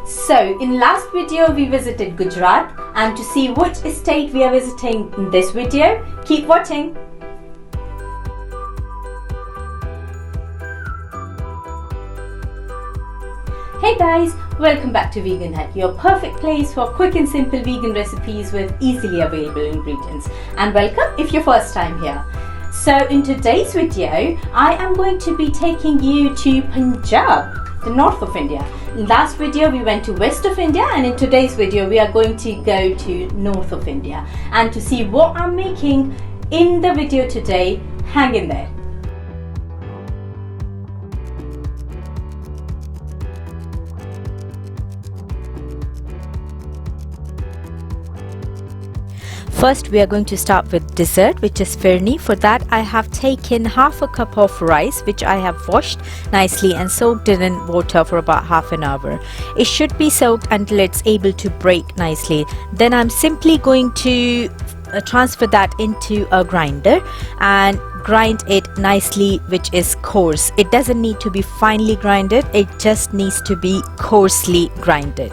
So in last video we visited Gujarat, and to see which state we are visiting in this video, keep watching. Hey guys, welcome back to Vegan Hut, your perfect place for quick and simple vegan recipes with easily available ingredients. And welcome if you're first time here. So in today's video, I am going to be taking you to Punjab, the north of India. In last video we went to west of India, and in today's video we are going to go to north of India. And to see what I'm making in the video today, hang in there. First, we are going to start with dessert, which is Phirni. For that, I have taken half a cup of rice, which I have washed nicely and soaked it in water for about half an hour. It should be soaked until it's able to break nicely. Then I'm simply going to transfer that into a grinder and grind it nicely, which is coarse. It doesn't need to be finely grinded, it just needs to be coarsely grinded.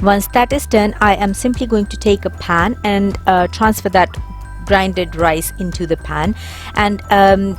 Once that is done, I am simply going to take a pan and transfer that grinded rice into the pan and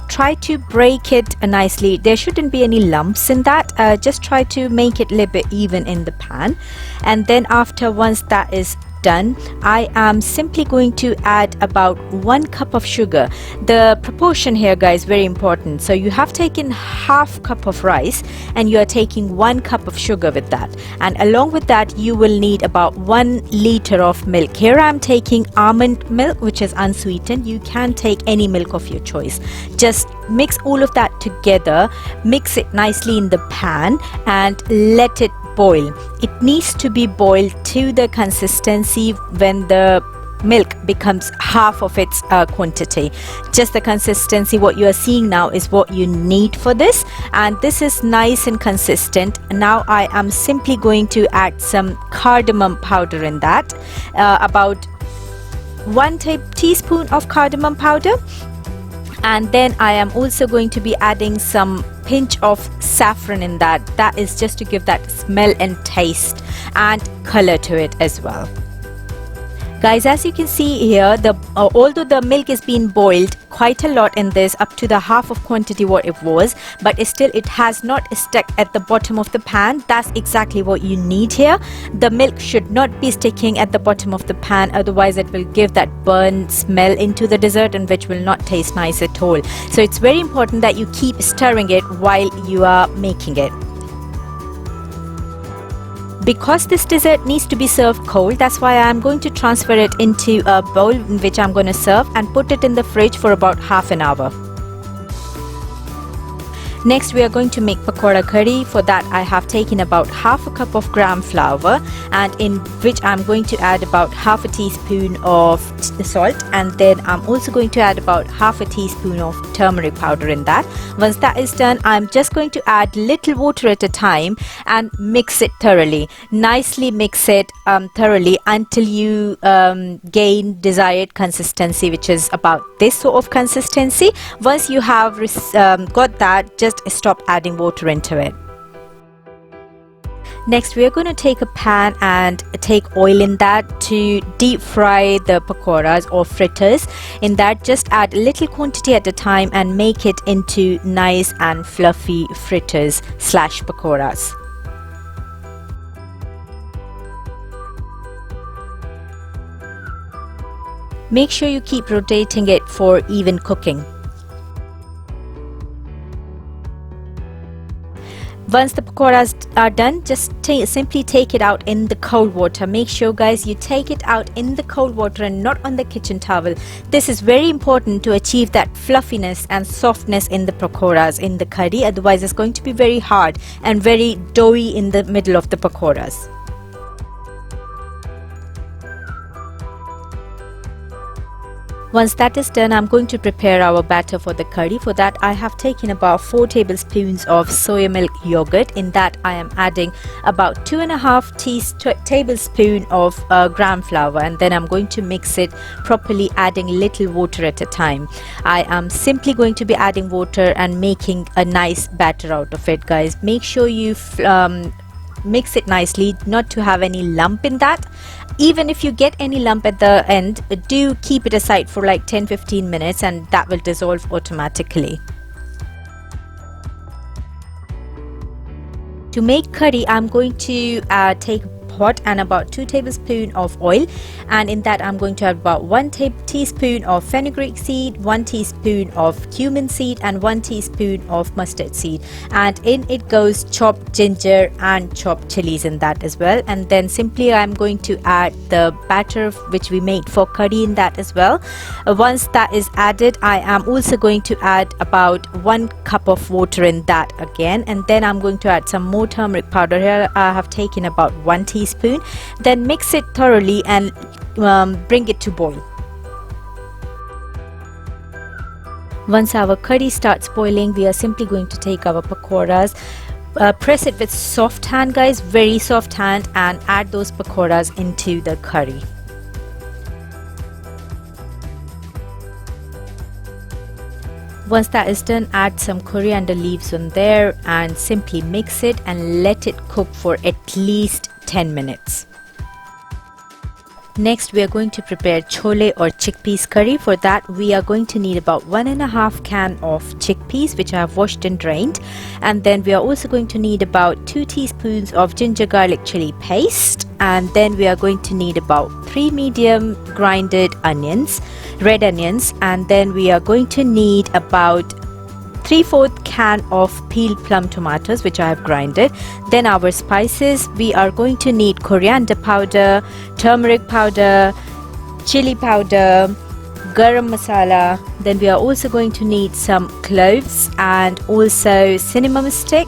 try to break it nicely. There shouldn't be any lumps in that. Just try to make it a little bit even in the pan. And then once that is done, I am simply going to add about 1 cup of sugar. The proportion here, guys, very important. So you have taken half cup of rice and you are taking 1 cup of sugar with that, and along with that you will need about 1 liter of milk. Here I am taking almond milk, which is unsweetened. You can take any milk of your choice. Just mix all of that together, mix it nicely in the pan and let it boil. It needs to be boiled to the consistency when the milk becomes half of its quantity. Just the consistency what you are seeing now is what you need for this, and this is nice and consistent. Now I am simply going to add some cardamom powder in that, about 1 teaspoon of cardamom powder. And then I am also going to be adding some pinch of saffron in that. That is just to give that smell and taste and color to it as well. Guys, as you can see here, although the milk is being boiled quite a lot in this, up to the half of quantity what it was, but still it has not stuck at the bottom of the pan. That's exactly what you need here. The milk should not be sticking at the bottom of the pan, otherwise it will give that burnt smell into the dessert and which will not taste nice at all. So it's very important that you keep stirring it while you are making it. Because this dessert needs to be served cold, that's why I'm going to transfer it into a bowl in which I'm going to serve and put it in the fridge for about half an hour. Next, we are going to make Pakora Curry. For that, I have taken about half a cup of gram flour, and in which I'm going to add about half a teaspoon of salt, and then I'm also going to add about half a teaspoon of turmeric powder in that. Once that is done, I'm just going to add little water at a time and mix it thoroughly. Nicely mix it thoroughly until you gain desired consistency, which is about this sort of consistency. Once you have got that, just stop adding water into it. Next, we are going to take a pan and take oil in that to deep fry the pakoras or fritters. In that, just add a little quantity at a time and make it into nice and fluffy fritters / pakoras. Make sure you keep rotating it for even cooking. Once the pakoras are done, just simply take it out in the cold water. Make sure, guys, you take it out in the cold water and not on the kitchen towel. This is very important to achieve that fluffiness and softness in the pakoras in the curry. Otherwise, it's going to be very hard and very doughy in the middle of the pakoras. Once that is done, I'm going to prepare our batter for the curry. For that, I have taken about 4 tablespoons of soya milk yogurt. In that, I am adding about 2.5 tablespoons of gram flour, and then I'm going to mix it properly, adding little water at a time. I am simply going to be adding water and making a nice batter out of it, guys. Make sure you mix it nicely, not to have any lump in that. Even if you get any lump at the end, do keep it aside for like 10-15 minutes and that will dissolve automatically. To make curry, I'm going to take a pot and about 2 tablespoons of oil, and in that I'm going to add about 1 teaspoon of fenugreek seed, 1 teaspoon of cumin seed, and 1 teaspoon of mustard seed, and in it goes chopped ginger and chopped chilies in that as well. And then simply I'm going to add the batter which we made for curry in that as well. Once that is added, I am also going to add about 1 cup of water in that again, and then I'm going to add some more turmeric powder. Here I have taken about 1 teaspoon. Then mix it thoroughly and bring it to boil. Once our curry starts boiling, we are simply going to take our pakoras, press it with soft hand, guys, very soft hand, and add those pakoras into the curry. Once that is done, add some coriander leaves on there and simply mix it and let it cook for at least 10 minutes. Next, we are going to prepare chole or chickpeas curry. For that, we are going to need about 1.5 can of chickpeas which I have washed and drained, and then we are also going to need about 2 teaspoons of ginger garlic chili paste, and then we are going to need about 3 medium grinded onions, red onions, and then we are going to need about 3/4 can of peeled plum tomatoes which I have grinded. Then our spices, we are going to need coriander powder, turmeric powder, chili powder, garam masala. Then we are also going to need some cloves and also cinnamon stick,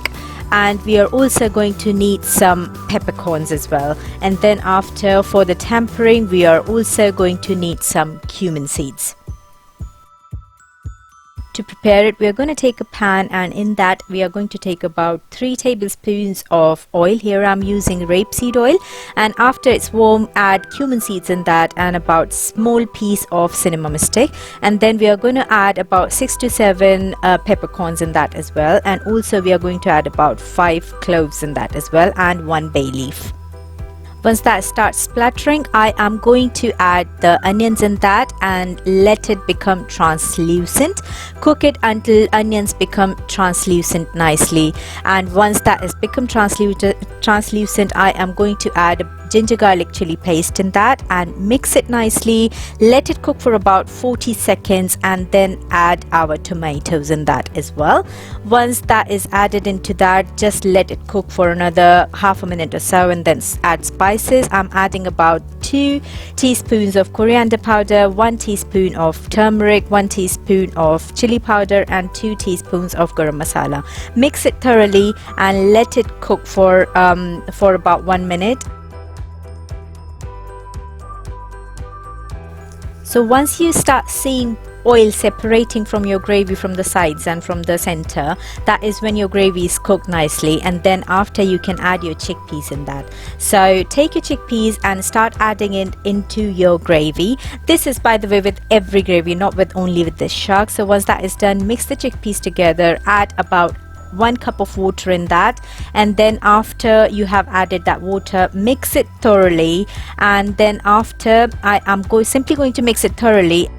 and we are also going to need some peppercorns as well. And then after, for the tempering, we are also going to need some cumin seeds. To prepare it, we are going to take a pan, and in that we are going to take about 3 tablespoons of oil. Here I'm using rapeseed oil, and after it's warm, add cumin seeds in that and about small piece of cinnamon stick, and then we are going to add about 6 to 7 peppercorns in that as well, and also we are going to add about 5 cloves in that as well, and 1 bay leaf. Once that starts splattering, I am going to add the onions in that and let it become translucent. Cook it until onions become translucent nicely, and once that has become translucent, I am going to add ginger garlic chili paste in that and mix it nicely. Let it cook for about 40 seconds and then add our tomatoes in that as well. Once that is added into that, just let it cook for another half a minute or so, and then add spices. I'm adding about 2 teaspoons of coriander powder, 1 teaspoon of turmeric, 1 teaspoon of chili powder, and 2 teaspoons of garam masala. Mix it thoroughly and let it cook for about 1 minute. So once you start seeing oil separating from your gravy from the sides and from the center, that is when your gravy is cooked nicely, and then after you can add your chickpeas in that. So take your chickpeas and start adding it into your gravy. This is, by the way, with every gravy, not with only with this shark. So once that is done, mix the chickpeas together, add about 1 cup of water in that, and then after you have added that water, mix it thoroughly, and then after I am simply going to mix it thoroughly.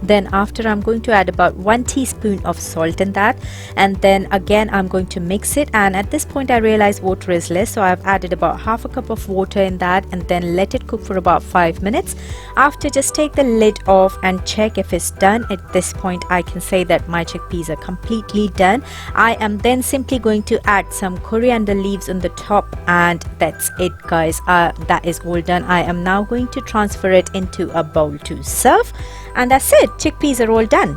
Then after, I'm going to add about 1 teaspoon of salt in that, and then again I'm going to mix it, and at this point I realize water is less, so I've added about half a cup of water in that, and then let it cook for about 5 minutes. After, just take the lid off and check if it's done. At this point I can say that my chickpeas are completely done. I am then simply going to add some coriander leaves on the top, and that's it, guys. That is all done. I am now going to transfer it into a bowl to serve, and that's it. Chickpeas are all done.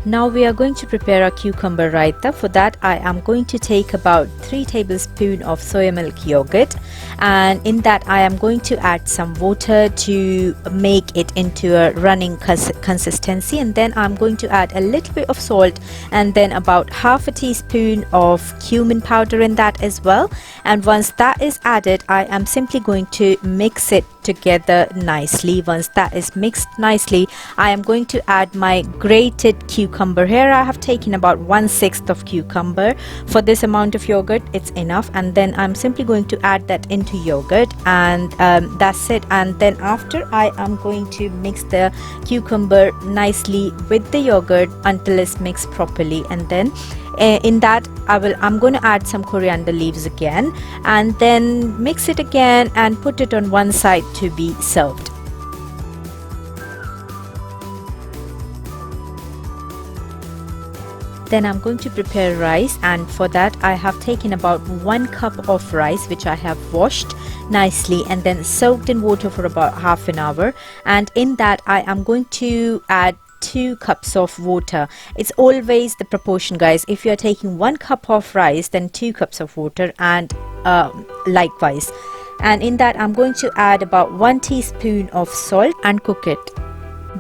Now we are going to prepare a cucumber raita. For that I am going to take about 3 tablespoons of soya milk yogurt, and in that I am going to add some water to make it into a running consistency, and then I'm going to add a little bit of salt and then about half a teaspoon of cumin powder in that as well. And once that is added, I am simply going to mix it together nicely. Once that is mixed nicely, I am going to add my grated cucumber. Here I have taken about 1/6 of cucumber. For this amount of yogurt it's enough, and then I'm simply going to add that into yogurt, and that's it. And then after, I am going to mix the cucumber nicely with the yogurt until it's mixed properly, and then in that I'm going to add some coriander leaves again, and then mix it again and put it on one side to be served. Then I'm going to prepare rice, and for that I have taken about 1 cup of rice which I have washed nicely and then soaked in water for about half an hour, and in that I am going to add 2 cups of water. It's always the proportion, guys. If you are taking 1 cup of rice, then 2 cups of water, and likewise. And in that I'm going to add about 1 teaspoon of salt and cook it.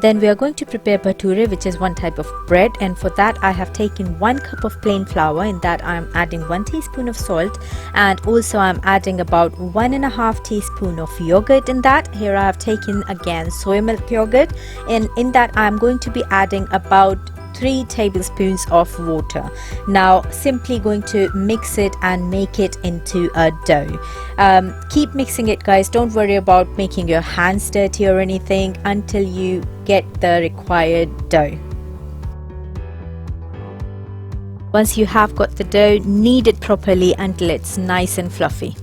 Then we are going to prepare Bhature, which is one type of bread, and for that I have taken 1 cup of plain flour. In that I am adding 1 teaspoon of salt, and also I am adding about 1.5 teaspoon of yogurt in that. Here I have taken again soy milk yogurt, and in that I am going to be adding about 3 tablespoons of water. Now simply going to mix it and make it into a dough. Keep mixing it, guys. Don't worry about making your hands dirty or anything until you get the required dough. Once you have got the dough, knead it properly until it's nice and fluffy.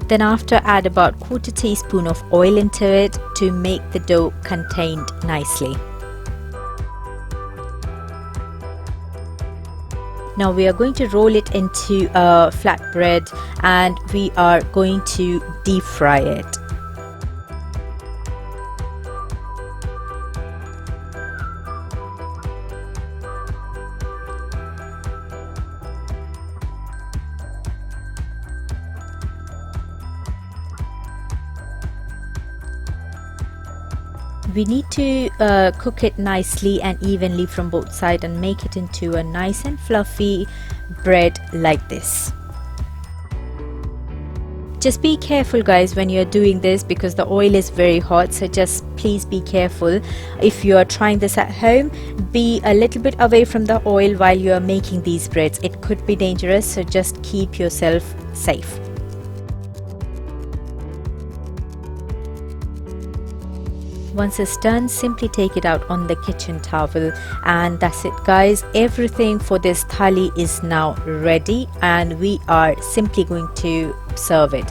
Then after, add about 1/4 teaspoon of oil into it to make the dough contained nicely. Now we are going to roll it into a flatbread, and we are going to deep fry it. We need to cook it nicely and evenly from both sides and make it into a nice and fluffy bread like this. Just be careful, guys, when you're doing this, because the oil is very hot, so just please be careful. If you are trying this at home, be a little bit away from the oil while you are making these breads. It could be dangerous, so just keep yourself safe. Once it's done, simply take it out on the kitchen towel, and that's it, guys. Everything for this thali is now ready, and we are simply going to serve it.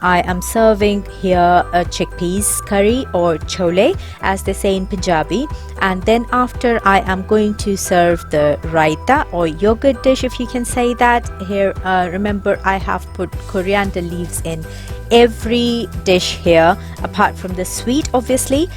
I am serving here a chickpeas curry, or chole as they say in Punjabi, and then after I am going to serve the raita or yogurt dish, if you can say that. Here remember, I have put coriander leaves in every dish here apart from the sweet, obviously.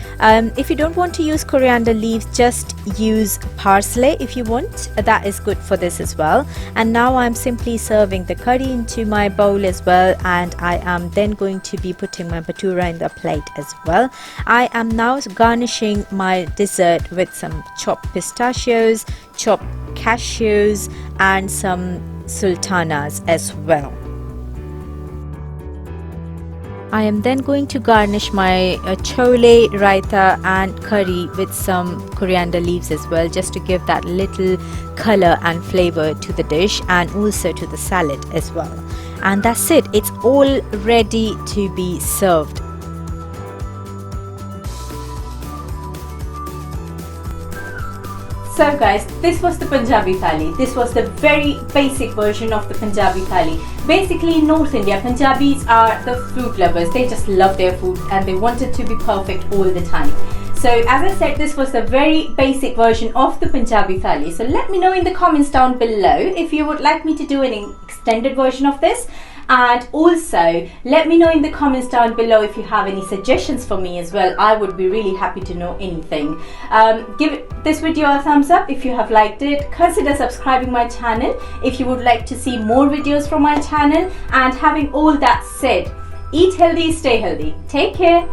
If you don't want to use coriander leaves, just use parsley if you want. That is good for this as well. And now I'm simply serving the curry into my bowl as well, and I am then going to be putting my bhatura in the plate as well. I am now garnishing my dessert with some chopped pistachios, chopped cashews, and some sultanas as well. I am then going to garnish my chole, raita and curry with some coriander leaves as well, just to give that little color and flavor to the dish and also to the salad as well. And that's it. It's all ready to be served. So guys, this was the Punjabi Thali. This was the very basic version of the Punjabi Thali. Basically in North India, Punjabis are the food lovers. They just love their food and they want it to be perfect all the time. So as I said, this was the very basic version of the Punjabi Thali. So let me know in the comments down below if you would like me to do an extended version of this. And also let me know in the comments down below if you have any suggestions for me as well. I would be really happy to know anything. Give this video a thumbs up if you have liked it. Consider subscribing my channel if you would like to see more videos from my channel. And having all that said, eat healthy, stay healthy. Take care.